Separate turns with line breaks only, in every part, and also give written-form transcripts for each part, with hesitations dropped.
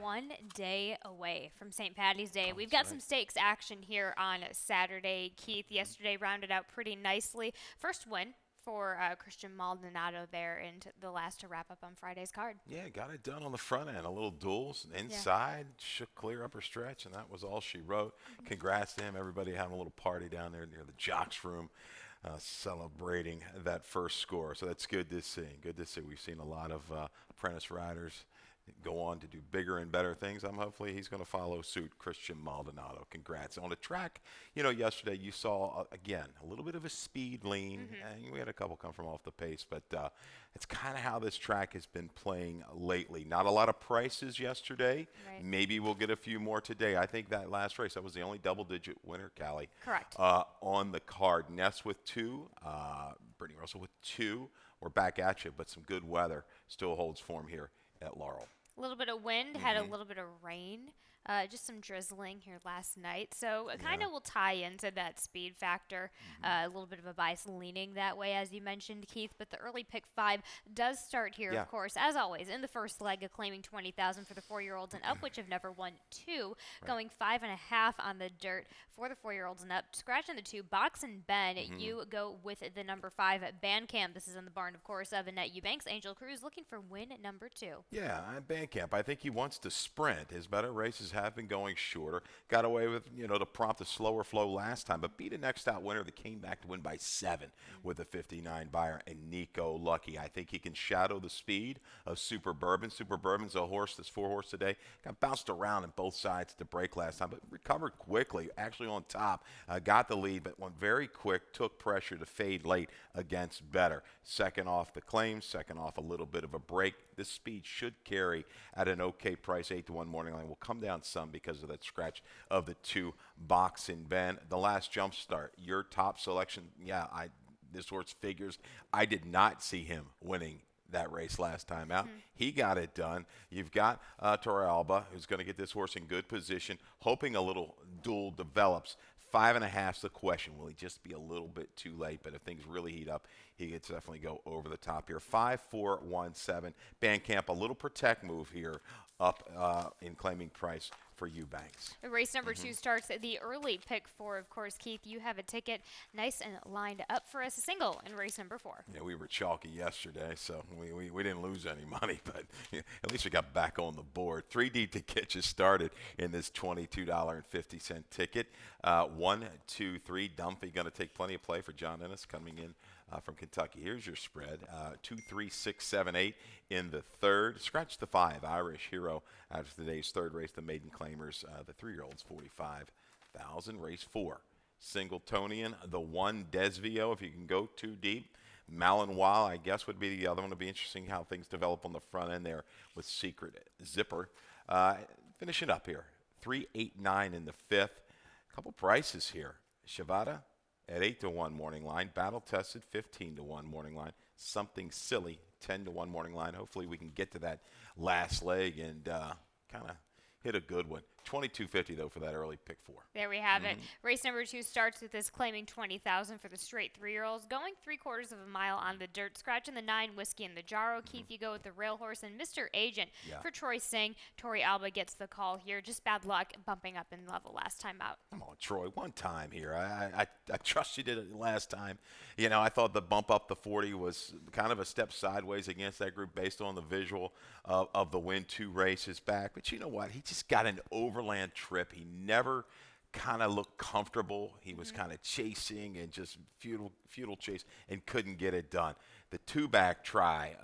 one day away from St. Patty's Day. We've got
That's
some
right.
stakes action here on Saturday. Keith, yesterday rounded out pretty nicely. First win for Christian Maldonado there in the last to wrap up on Friday's card.
Yeah, got it done on the front end. A little duels
Yeah.
inside, shook clear upper stretch, and that was all she wrote. Congrats to him. Everybody having a little party down there near the Jocks room, celebrating that first score. So that's good to see. Good to see. We've seen a lot of apprentice riders go on to do bigger and better things. Hopefully he's going to follow suit. Christian Maldonado, congrats. On the track, yesterday you saw, again, a little bit of a speed lean, and we had a couple come from off the pace, but it's kind of how this track has been playing lately. Not a lot of prices yesterday.
Right.
Maybe we'll get a few more today. I think that last race, that was the only double-digit winner, Callie.
Correct.
On the card. Ness with 2, Brittany Russell with 2. We're back at you, but some good weather still holds form here at Laurel.
A little bit of wind, had a little bit of rain, just some drizzling here last night. So it kind of will tie into that speed factor, a little bit of a bias leaning that way, as you mentioned, Keith. But the early pick 5 does start here, of course, as always, in the first leg, claiming 20,000 for the 4-year-olds and up, which have never won 2, going 5.5 on the dirt for the 4-year-olds and up. Scratching the 2, Box and Ben, you go with the number 5 at Bandcamp. This is in the barn, of course, of Annette Eubanks. Angel Cruz looking for win number 2.
Yeah, at Bandcamp, I think he wants to sprint. His better races have been going shorter. Got away with, to prompt a slower flow last time, but beat a next out winner that came back to win by 7 with a 59 buyer and Nico Lucky. I think he can shadow the speed of Super Bourbon. Super Bourbon's a horse that's 4-horse today. Got bounced around on both sides at the break last time, but recovered quickly, actually on top. Got the lead, but went very quick, took pressure to fade late against Better. Second off the claims, second off a little bit of a break. This speed should carry at an okay price. 8-1 morning line will come down some because of that scratch of the 2 Box and Ben. The last jump start, your top selection. Yeah, this horse figures. I did not see him winning that race last time out. He got it done. You've got Torrealba, who's going to get this horse in good position, hoping a little duel develops. 5.5's the question. Will he just be a little bit too late? But if things really heat up, he could definitely go over the top here. 5-4-1-7. Bandcamp, a little protect move here up in claiming price for Eubanks.
Race number 2 starts at the early pick 4. Of course, Keith, you have a ticket nice and lined up for us, a single in race number 4.
Yeah, we were chalky yesterday, so we didn't lose any money, but at least we got back on the board. 3 deep to get you started in this $22.50 ticket. 1, 2, 3. Dunphy going to take plenty of play for John Ennis coming in from Kentucky. Here's your spread. 2, 3, 6, 7, 8 in the third. Scratch the 5. Irish Hero after today's third race. The maiden claimers, the 3-year-olds, 45,000. Race 4. Singletonian, the 1 Desvio, if you can go too deep. Malinois, I guess, would be the other one. It'll be interesting how things develop on the front end there with Secret Zipper. Finishing up here. 3, 8, 9 in the fifth. Couple prices here. Shavada at 8-1 morning line. Battle tested 15-1 morning line. Something silly 10-1 morning line. Hopefully we can get to that last leg and kind of hit a good one. $22.50 though for that early pick 4.
There we have it. Race number 2 starts with this claiming 20,000 for the straight 3-year-olds, going 3/4 of a mile on the dirt, scratching the 9 Whiskey and the Jarro. Keith, you go with the rail horse and Mr. Agent for Troy Singh. Tori Alba gets the call here. Just bad luck bumping up in level last time out.
Come on, Troy, one time here. I trust you did it last time. I thought the bump up the 40 was kind of a step sideways against that group based on the visual of the win 2 races back. But you know what? He just got an overland trip. He never kind of looked comfortable. He was kind of chasing and just futile chase and couldn't get it done. The 2-back try,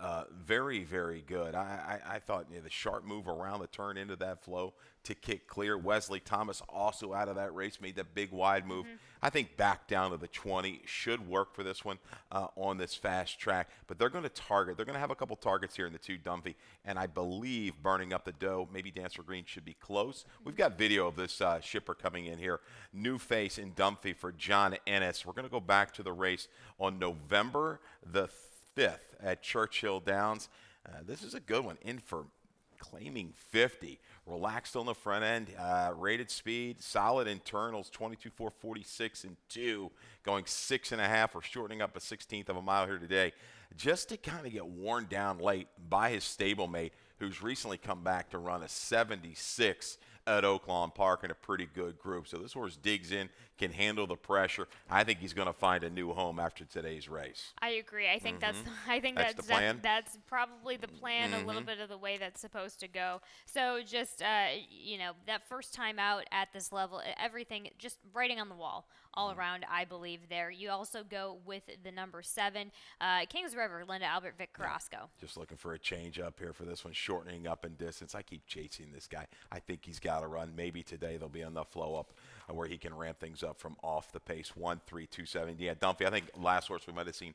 very, very good. I thought the sharp move around the turn into that flow to kick clear. Wesley Thomas also out of that race made that big wide move. I think back down to the 20 should work for this one on this fast track. But they're going to target. They're going to have a couple targets here in the 2 Dunphy. And I believe Burning Up the Dough, maybe Dancer Green should be close. We've got video of this shipper coming in here. New face in Dunphy for John Ennis. We're going to go back to the race on November the 5th at Churchill Downs. This is a good one. In for claiming 50. Relaxed on the front end, rated speed, solid internals, 22.446 and 2, going 6.5. We're shortening up a 16th of a mile here today, just to kind of get worn down late by his stablemate, who's recently come back to run a 76 at Oaklawn Park in a pretty good group. So this horse digs in, can handle the pressure. I think he's going to find a new home after today's race.
I agree. I think
That's the plan?
that's probably the plan. A little bit of the way that's supposed to go. So just that first time out at this level, everything just writing on the wall all around. I believe there. You also go with the number 7, Kings River, Linda Albert Vic Carrasco.
Just looking for a change up here for this one, shortening up in distance. I keep chasing this guy. I think he's got to run. Maybe today there'll be enough flow up where he can ramp things up from off the pace. 1-3-2-7. Yeah, Dunphy, I think last horse we might have seen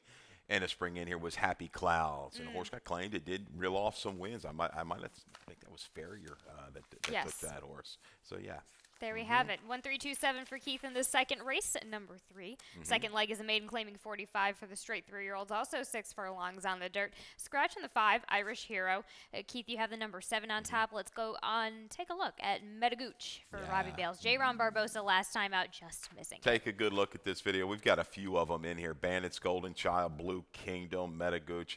in a spring in here was Happy Clouds. And the horse got claimed. It did reel off some wins. I might have think that was Farrier that
Yes.
took that horse. So, yeah.
There we have it. 1-3-2-7 for Keith in the second race at number 3. Second leg is a maiden claiming 45 for the straight 3-year-olds. Also 6 furlongs on the dirt. Scratch in the 5, Irish Hero. Keith, you have the number 7 on top. Let's go on. Take a look at Metagooch for Robbie Bales. J. Ron Barbosa last time out, just missing.
Take a good look at this video. We've got a few of them in here. Bandits, Golden Child, Blue Kingdom, Metagooch.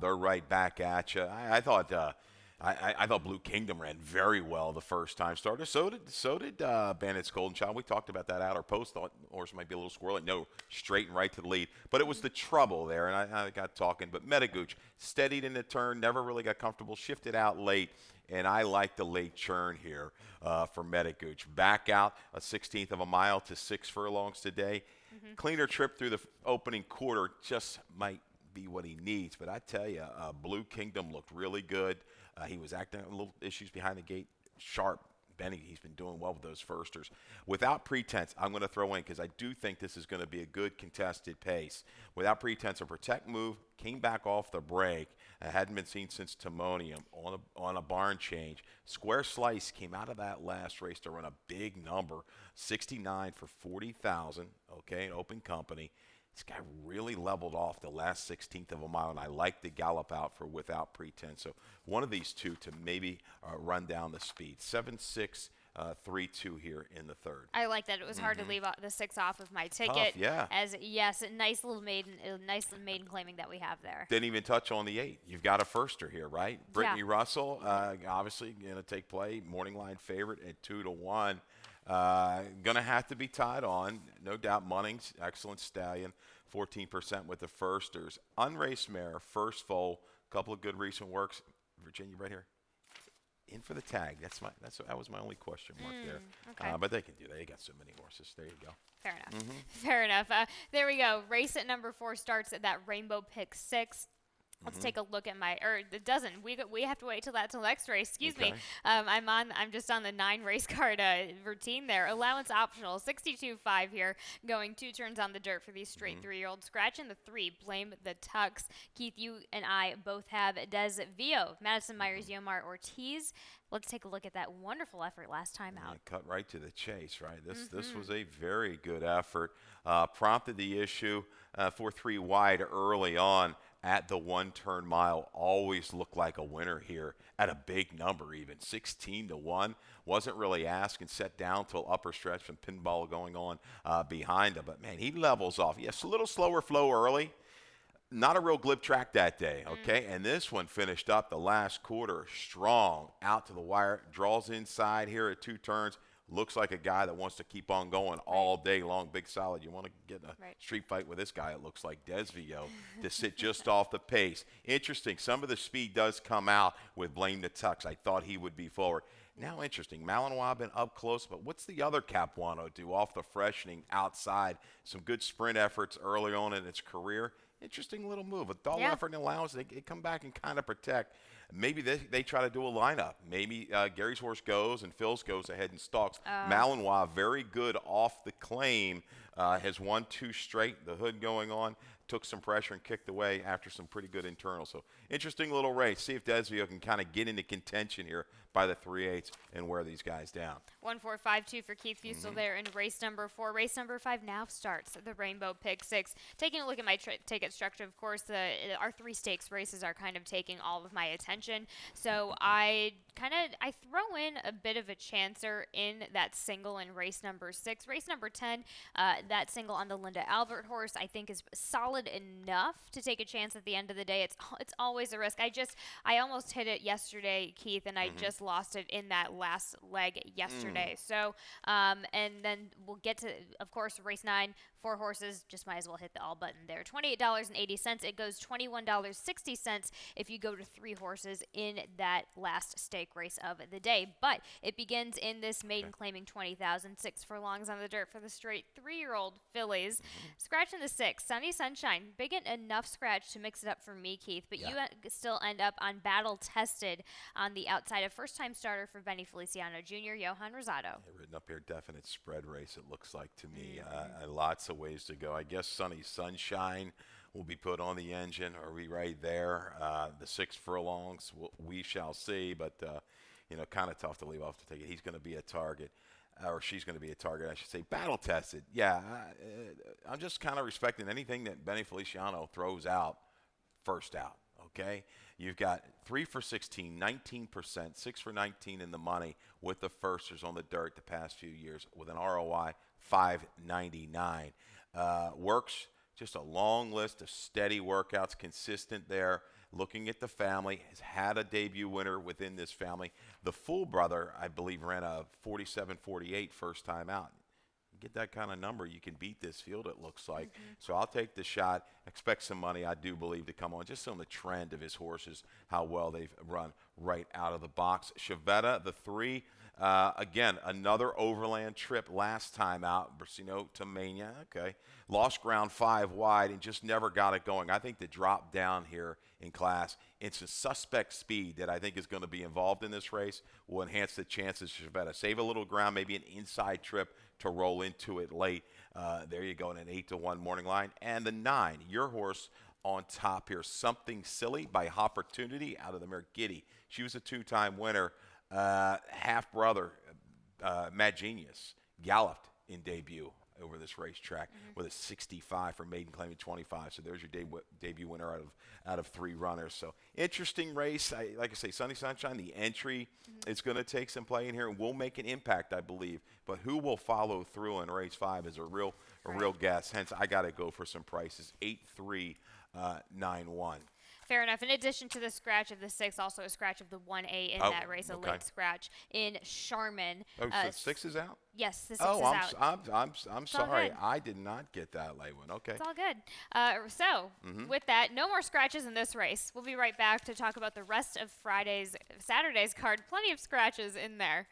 They're right back at you. I thought Blue Kingdom ran very well the first time started. So did Bandit's Golden Child. We talked about that outer post. Thought the horse might be a little squirrely. No, straight and right to the lead. But it was the trouble there, and I got talking. But Metagooch steadied in the turn, never really got comfortable, shifted out late. And I like the late churn here for Metagooch. Back out a 16th of a mile to 6 furlongs today. Cleaner trip through the opening quarter just might be what he needs. But I tell you, Blue Kingdom looked really good. He was acting on little issues behind the gate. Sharp. Benny, he's been doing well with those firsters. Without pretense, I'm going to throw in because I do think this is going to be a good contested pace. Without pretense, a protect move, came back off the break. Hadn't been seen since Timonium on a barn change. Square Slice came out of that last race to run a big number, 69 for 40,000, okay, an open company. This guy really leveled off the last 16th of a mile, and I like the gallop out for Without Pretense. So one of these two to maybe run down the speed. 7-6, 3-2 here in the third.
I like that. It was hard to leave the 6 off of my ticket.
Tough, yeah.
As yes, a nice little maiden claiming that we have there.
Didn't even touch on the 8. You've got a firster here, right? Brittany Russell, obviously going to take play. Morning line favorite at 2-1. Going to have to be tied on. No doubt Munnings, excellent stallion, 14% with the firsters. Unraced mare, first foal, couple of good recent works. Virginia right here. In for the tag. That was my only question mark there.
Okay.
But they can do that. They got so many horses. There you go.
Fair enough. Fair enough. There we go. Race at number 4 starts at that Rainbow Pick 6. Let's take a look at it doesn't. We have to wait till next race. Excuse me. I'm just on the 9 race card routine there. Allowance optional, 62.5 here, going 2 turns on the dirt for these straight 3-year-olds. Scratch in the 3, Blame the Tux. Keith, you and I both have Des Vio, Madison Myers, Yomar Ortiz. Let's take a look at that wonderful effort last time out.
Cut right to the chase, right? This was a very good effort. Prompted the issue 4-3 wide early on at the 1-turn mile. Always looked like a winner here at a big number, even 16-1. Wasn't really asked and set down till upper stretch from pinball going on behind him. But man, he levels off. Yes, a little slower flow early. Not a real glib track that day, okay? And this one finished up the last quarter strong, out to the wire, draws inside here at 2 turns. Looks like a guy that wants to keep on going all day long. Big solid. You want to get in a street fight with this guy, it looks like Des Vio, to sit just off the pace. Interesting. Some of the speed does come out with Blame the Tux. I thought he would be forward. Now, interesting. Malinois been up close, but what's the other Capuano do off the freshening outside? Some good sprint efforts early on in its career. Interesting little move. With all effort and allowance, they come back and kind of protect. Maybe they try to do a lineup. Maybe Gary's horse goes and Phil's goes ahead and stalks. Malinois, very good off the claim, has won 2 straight. The hood going on. Took some pressure and kicked away after some pretty good internal. So interesting little race. See if Des Vio can kind of get into contention here by the 3/8 and wear these guys down.
1-4-5-2 for Keith Fusel there in race number 4. Race number 5 now starts the Rainbow Pick 6. Taking a look at my ticket structure, of course, our 3 stakes races are kind of taking all of my attention. So I I throw in a bit of a chancer in that single in race number 6. Race number 10, that single on the Linda Albert horse, I think is solid enough to take a chance at the end of the day. It's always a risk. I almost hit it yesterday, Keith, and I just lost it in that last leg yesterday. So, and then we'll get to, of course, race 9, 4 horses. Just might as well hit the all button there. $28.80. It goes $21.60 if you go to 3 horses in that last stake race of the day. But it begins in this maiden claiming 20,000, 6 furlongs on the dirt for the straight 3-year-old fillies. Scratch in the 6, Sunny Sunshine. Big enough scratch to mix it up for me, Keith, but you still end up on battle tested on the outside. A first-time starter for Benny Feliciano Jr., Johan Rosado.
Written up here, definite spread race, it looks like to me. Lots of ways to go. I guess Sunny Sunshine will be put on the engine. Are we right there? The 6 furlongs, we shall see, but, kind of tough to leave off the ticket. He's going to be a target. Or she's going to be a target, I should say. Battle tested. Yeah, I'm just kind of respecting anything that Benny Feliciano throws out first out, okay? You've got 3 for 16, 19%, 6 for 19 in the money with the firsters on the dirt the past few years with an ROI 599. Works, just a long list of steady workouts, consistent there. Looking at the family, has had a debut winner within this family. The full brother, I believe, ran a 47-48 first time out. You get that kind of number, you can beat this field, it looks like. So I'll take the shot. Expect some money, I do believe, to come on. Just on the trend of his horses, how well they've run right out of the box. Chevetta, the 3. Again, another overland trip last time out, Brasino to Mania. Okay. Lost ground 5 wide and just never got it going. I think the drop down here in class, it's a suspect speed that I think is going to be involved in this race, will enhance the chances of Chevetta. Save a little ground, maybe an inside trip to roll into it late. There you go in an 8-1 morning line. And the 9, your horse on top here, Something Silly by Opportunity out of the mare Giddy. She was a 2-time winner. Half-brother, Mad Genius, galloped in debut over this racetrack with a 65 for maiden claiming 25. So there's your debut winner out of 3 runners. So interesting race. Like I say, Sunny Sunshine, the entry is going to take some play in here and will make an impact, I believe. But who will follow through in race 5 is a real guess. Hence, I got to go for some prices. 8-3, 9-1.
Fair enough. In addition to the scratch of the 6, also a scratch of the 1A in that race, a late scratch in Charmin.
Oh, so 6 is out?
Yes, the 6 is out.
I'm sorry. I did not get that late one. Okay.
It's all good. With that, no more scratches in this race. We'll be right back to talk about the rest of Saturday's card. Plenty of scratches in there.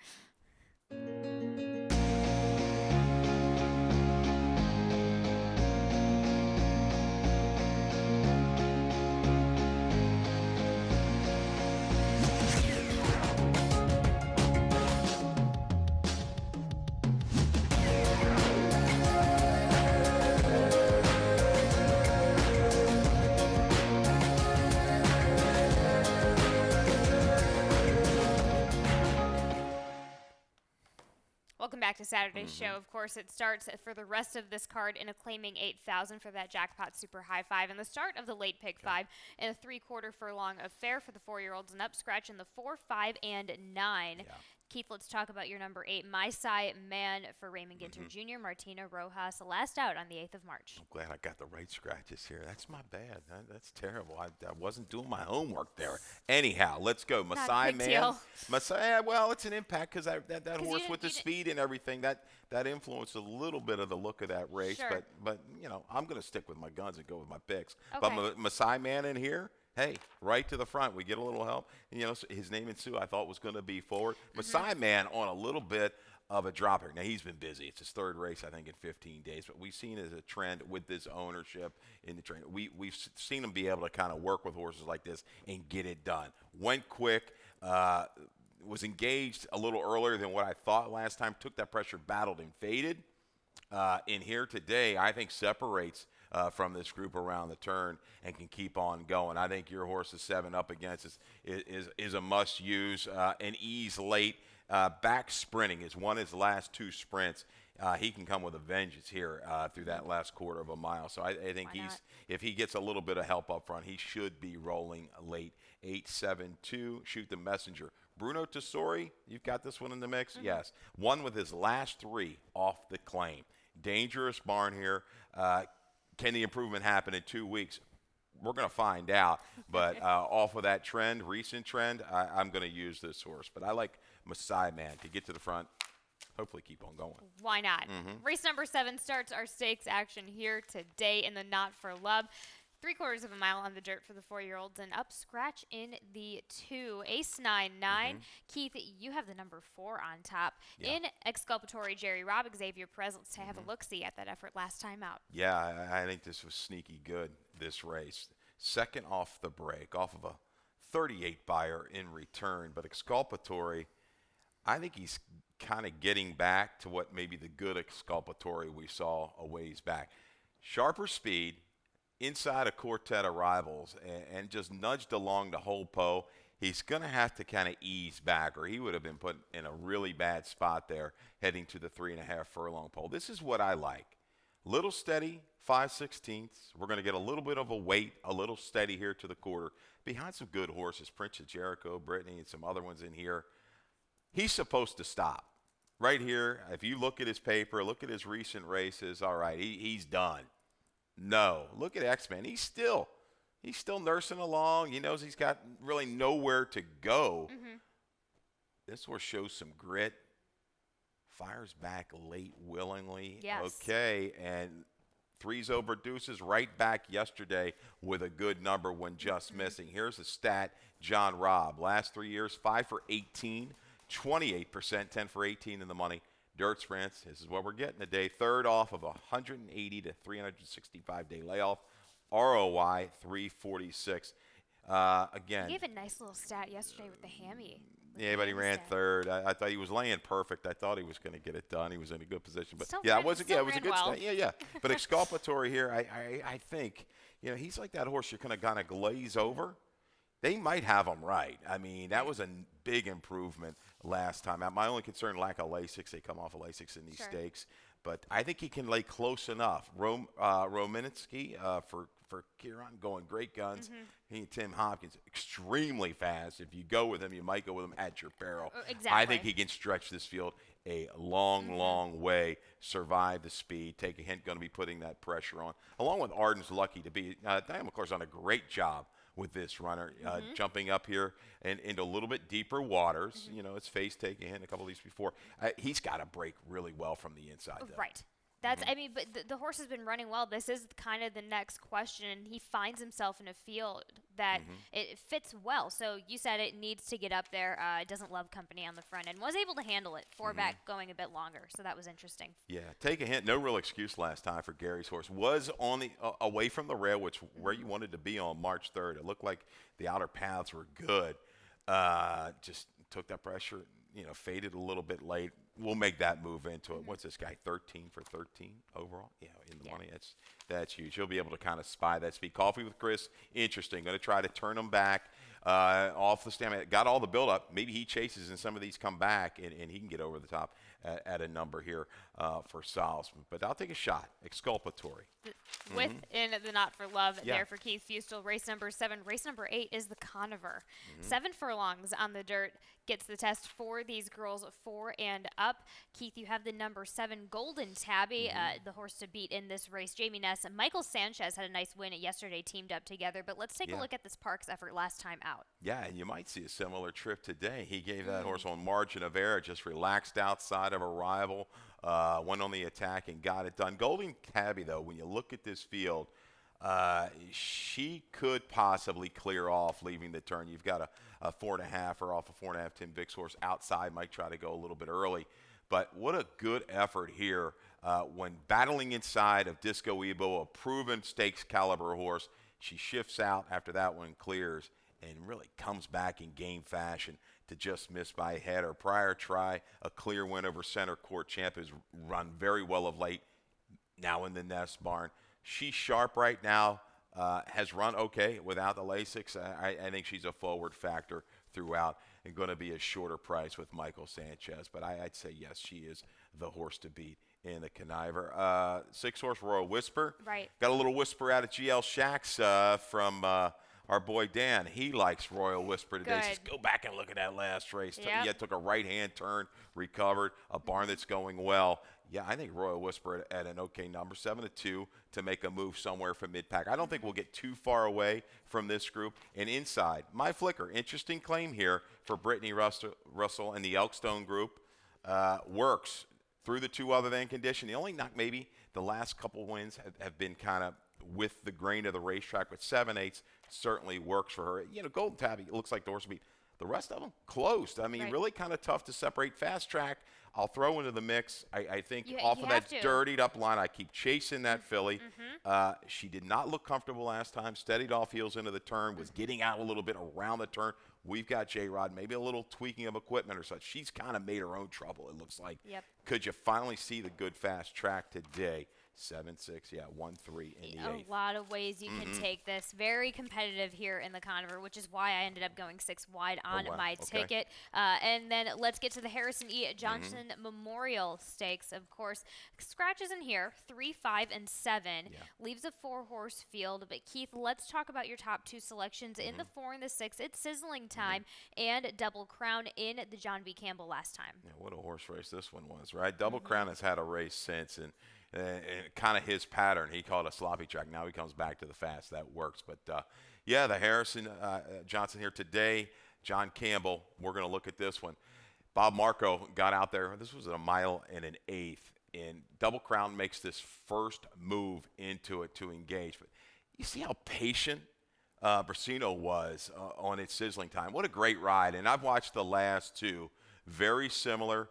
Welcome back to Saturday's show. Of course, it starts for the rest of this card in a claiming 8,000 for that jackpot super high 5, and the start of the late pick 5 and a 3/4 furlong affair for the 4-year-olds and up. Scratch in the 4, 5, and 9. Yeah. Keith, let's talk about your number 8, My Sai Man for Raymond Ginter Jr., Martina Rojas, last out on the 8th of March.
I'm glad I got the right scratches here. That's my bad. That's terrible. I wasn't doing my homework there. Anyhow, let's go. Masai Man.
Deal.
Masai, well, it's an impact because that horse with the speed and everything, that influenced a little bit of the look of that race.
Sure.
But I'm going to stick with my guns and go with my picks.
Okay.
But Masai Man in here, hey, right to the front. We get a little help. And, his name and Sue I thought was going to be forward. Masai Man on a little bit of a drop here. Now, he's been busy. It's his 3rd race, I think, in 15 days. But we've seen as a trend with this ownership in the train. We've seen him be able to kind of work with horses like this and get it done. Went quick. Was engaged a little earlier than what I thought last time. Took that pressure, battled, and faded. In here today, I think separates from this group around the turn and can keep on going. I think your horse is 7 up against is a must use. An ease late. Back sprinting is won his last 2 sprints. He can come with a vengeance here through that last 1/4 of a mile. So I think if he gets a little bit of help up front, he should be rolling late. 8-7-2, Shoot the Messenger. Bruno Tessori, you've got this one in the mix? Yes. Won with his last 3 off the claim. Dangerous barn here. Can the improvement happen in 2 weeks? We're going to find out. But off of that trend, recent trend, I'm going to use this horse. But I like Messiah Man to get to the front. Hopefully keep on going.
Why not? Race number 7 starts our stakes action here today in the Not for Love. 3/4 of a mile on the dirt for the 4-year-olds and up scratch in the 2. Ace 9-9. Keith, you have the number 4 on top. In exculpatory Jerry Robb, Xavier Perez. Let's have a look-see at that effort last time out.
Yeah, I think this was sneaky good, this race. Second off the break, off of a 38 buyer in return. But exculpatory, I think he's kind of getting back to what maybe the good exculpatory we saw a ways back. Sharper speed, inside a quartet of rivals, and just nudged along the whole pole. He's going to have to kind of ease back, or he would have been put in a really bad spot there heading to the 3.5 furlong pole. This is what I like. Little steady, 5/16. We're going to get a little bit of a weight, a little steady here to the quarter. Behind some good horses, Prince of Jericho, Brittany, and some other ones in here. He's supposed to stop. Right here, if you look at his paper, look at his recent races, all right, he's done. No. Look at X-Men. He's still nursing along. He knows he's got really nowhere to go. This horse shows some grit. Fires back late willingly.
Yes.
Okay, and 3's over deuces right back yesterday with a good number when just missing. Here's the stat, John Robb. Last 3 years, 5 for 18, 28%, 10 for 18 in the money. Dirt sprints, this is what we're getting today. Third off of a 180 to 365 day layoff. ROI 346. Again.
He gave a nice little stat yesterday with the hammy.
Yeah, but he ran third. I thought he was laying perfect. I thought he was going to get it done. He was in a good position. But
Still
yeah,
ran-
it was a
still
good
ran well.
stat. Yeah. But exculpatory here, I think, he's like that horse you're going to kind of glaze over. They might have him right. I mean, that was a big improvement last time. My only concern, lack of Lasix. They come off of Lasix in these stakes. But I think he can lay close enough. Rominitsky for Kieran going great guns. He and Tim Hopkins, extremely fast. If you go with him, you might go with him at your peril.
Exactly.
I think he can stretch this field a long way, survive the speed, take a hint, going to be putting that pressure on. Along with Arden's Lucky to be. Diane McClure's done a great job with this runner, jumping up here and into a little bit deeper waters. His face taking a hit a couple of these before. He's got to break really well from the inside, though.
Right. That's, I mean, but the horse has been running well. This is kind of the next question. He finds himself in a field that it fits well. So you said it needs to get up there. It doesn't love company on the front end. Was able to handle it. 4 back going a bit longer. So that was interesting.
Yeah, take a hint. No real excuse last time for Gary's horse. Was on the away from the rail, which where you wanted to be on March 3rd. It looked like the outer paths were good. Just took that pressure, faded a little bit late. We'll make that move into it. What's this guy, 13 for 13 overall? Yeah, in the money. That's huge. He'll be able to kind of spy that speed. Coffee with Chris, interesting. Going to try to turn him back off the stamina. Got all the buildup. Maybe he chases and some of these come back, and he can get over the top at a number here for Salzman. But I'll take a shot. Exculpatory.
Within the Not for Love there for Keith Fustel. Race number 7. Race number 8 is the Conover. 7 furlongs on the dirt gets the test for these girls 4 and up. Keith, you have the number 7 Golden Tabby, the horse to beat in this race. Jamie Ness and Michael Sanchez had a nice win yesterday, teamed up together. But let's take a look at this Parks effort last time out.
Yeah, and you might see a similar trip today. He gave that horse on margin of error, just relaxed outside of a rival, went on the attack and got it done. Golden Tabby, though, when you look at this field, she could possibly clear off leaving the turn. You've got a 4.5 or off a 4.5 Tim Vicks horse outside, might try to go a little bit early. But what a good effort here when battling inside of Disco Ebo, a proven stakes caliber horse. She shifts out after that one clears and really comes back in game fashion to just miss by a head. Her prior try, a clear win over Center Court Champ, has run very well of late, now in the Nest barn. She's sharp right now, has run okay without the Lasix. I think she's a forward factor throughout and going to be a shorter price with Michael Sanchez. But I'd say, yes, she is the horse to beat in the conniver. 6-horse Royal Whisper.
Right.
Got a little whisper out of GL Shacks from our boy Dan, he likes Royal Whisper today.
Good.
He says, go back and look at that last race.
Yep.
Yeah, took a right-hand turn, recovered, a barn that's going well. Yeah, I think Royal Whisper at an okay number, 7-2, to make a move somewhere from mid-pack. I don't think we'll get too far away from this group. And inside, My Flicker, interesting claim here for Brittany Russell and the Elkstone group. Works through the 2 other than condition. The only knock, maybe the last couple wins have been kind of with the grain of the racetrack, but 7/8 certainly works for her. Golden Tabby, it looks like the horse beat. The rest of them closed. I mean,
Right.
really kind of tough to separate. Fast Track, I'll throw into the mix. I think
You
off of
have
that
to.
dirtied up line, I keep chasing that filly. She did not look comfortable last time. Steadied off heels into the turn, was getting out a little bit around the turn. We've got J-Rod, maybe a little tweaking of equipment or such. She's kind of made her own trouble, it looks like.
Yep.
Could you finally see the good Fast Track today? 7-6, 1-3 in the eighth.
A lot of ways you can take this. Very competitive here in the Conover, which is why I ended up going 6 wide on
wow.
my
Okay.
ticket. And then let's get to the Harrison E. Johnson Memorial Stakes. Of course, scratches in here, 3, 5, and 7.
Yeah.
Leaves a 4-horse field. But Keith, let's talk about your top 2 selections in the 4 and the 6. It's Sizzling Time and Double Crown in the John B. Campbell last time.
Yeah, what a horse race this one was, right? Double Crown has had a race since, and kind of his pattern. He called it a sloppy track. Now he comes back to the fast. That works. But, the Harrison Johnson here today. John Campbell, we're going to look at this one. Bob Marco got out there. This was at 1 mile and an eighth. And Double Crown makes this first move into it to engage. But you see how patient Brasino was on its Sizzling Time. What a great ride. And I've watched the last 2. Very similar.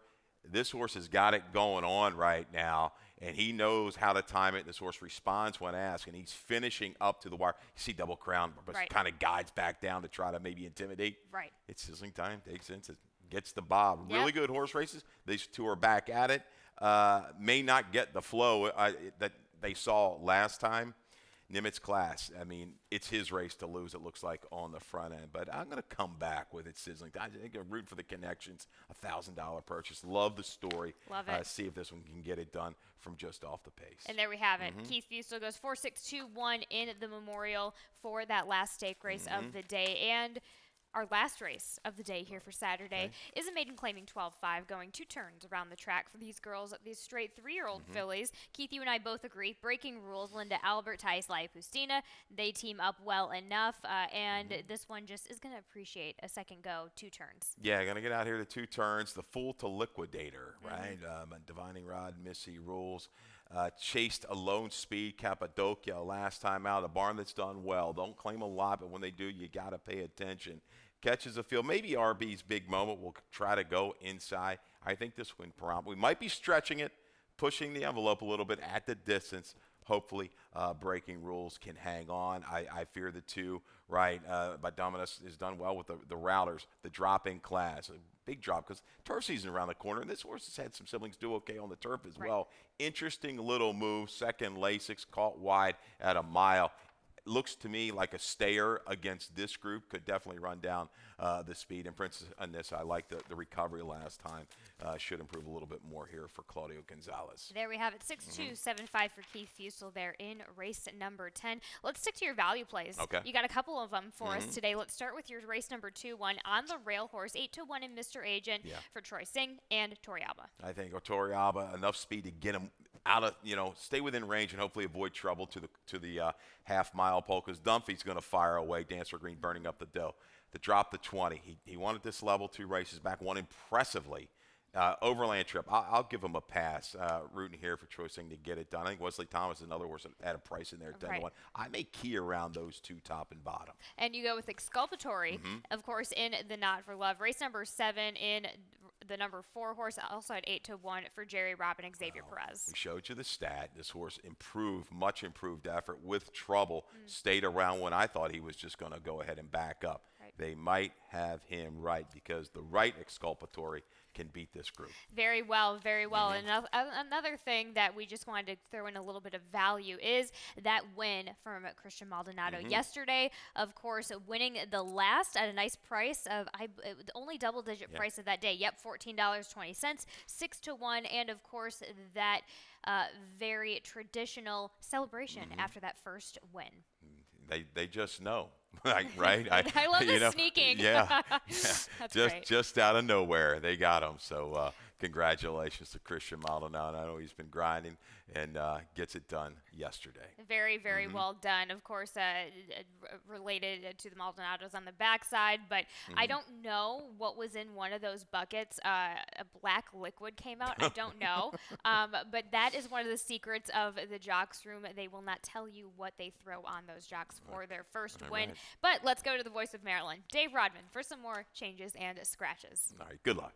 This horse has got it going on right now, and he knows how to time it. This horse responds when asked, and he's finishing up to the wire. You see Double Crown, but
Right.
kind of guides back down to try to maybe intimidate.
Right.
It's Sizzling Time, takes it, gets the bob.
Yep.
Really good horse races. These 2 are back at it. May not get the flow that they saw last time. Nimitz Class, I mean, it's his race to lose, it looks like, on the front end. But I'm going to come back with it, Sizzling. I think I'm rooting for the connections, $1,000 purchase. Love the story.
Love it.
See if this one can get it done from just off the pace.
And there we have it. Keith Fusel goes 4-6-2-1 in the Memorial for that last stake race of the day. And our last race of the day here for Saturday is a maiden claiming 12-5, going 2 turns around the track for these girls, these straight 3-year-old fillies. Keith, you and I both agree. Breaking rules, Linda Albert, Thais Lai Pustina. They team up well enough, and this one just is going to appreciate a second go, 2 turns.
Yeah, going to get out here to 2 turns. The Fool to Liquidator, right? Divining Rod, Missy Rules. Chased a lone speed Cappadocia last time out. A barn that's done well. Don't claim a lot, but when they do, you got to pay attention. Catches a field. Maybe RB's big moment will try to go inside. I think this one we might be stretching it, pushing the envelope a little bit at the distance. Hopefully, Breaking Rules can hang on. I fear the 2, right? But Dominus has done well with the routers, the drop-in class. A big drop because turf season around the corner. And this horse has had some siblings do okay on the turf as well. Interesting little move. Second Lasix, caught wide at 1 mile. Looks to me like a stayer against this group. Could definitely run down the speed. And Princess Anissa, I like the recovery last time. Should improve a little bit more here for Claudio Gonzalez.
There we have it, 6-2-7-5 for Keith Fusel there in race number 10. Let's stick to your value plays.
Okay.
You got a couple of them for us today. Let's start with your race number 2-1 on the rail horse, 8-1 in Mr. Agent for Troy Singh and Toriaba.
I think Toriaba, enough speed to get him out of, stay within range and hopefully avoid trouble to the half-mile pole because Dunphy's going to fire away. Dancer Green burning up the dough. To drop the 20. He wanted this level 2 races back, won impressively. Overland Trip, I'll give him a pass. Rooting here for Troy Singh to get it done. I think Wesley Thomas is another horse at a price in there, 10-1. I may key around those 2 top and bottom.
And you go with Exculpatory, of course, in the Not for Love. Race number 7 in the number 4 horse, also at 8-1 for Jerry Robb and Xavier Perez.
We showed you the stat. This horse improved, much improved effort with trouble. Stayed around when I thought he was just going to go ahead and back up.
Right.
They might have him right because the right Exculpatory can beat this group.
Very well, very well. And another thing that we just wanted to throw in a little bit of value is that win from Christian Maldonado yesterday. Of course, winning the last at a nice price of the only double-digit price of that day. Yep, $14.20, 6-1, and of course that very traditional celebration after that first win.
They just know. Like, right?
I love
you
the
know,
sneaking.
yeah,
That's
just
great.
just out of nowhere, they got him. So congratulations to Christian Maldonado. I know he's been grinding and gets it done yesterday.
Very, very well done. Of course, related to the Maldonados on the backside, but I don't know what was in one of those buckets. A black liquid came out. I don't know. But that is one of the secrets of the Jocks room. They will not tell you what they throw on those Jocks for their first
All
win.
right.
But let's go to the voice of Maryland, Dave Rodman, for some more changes and scratches.
All right. Good luck.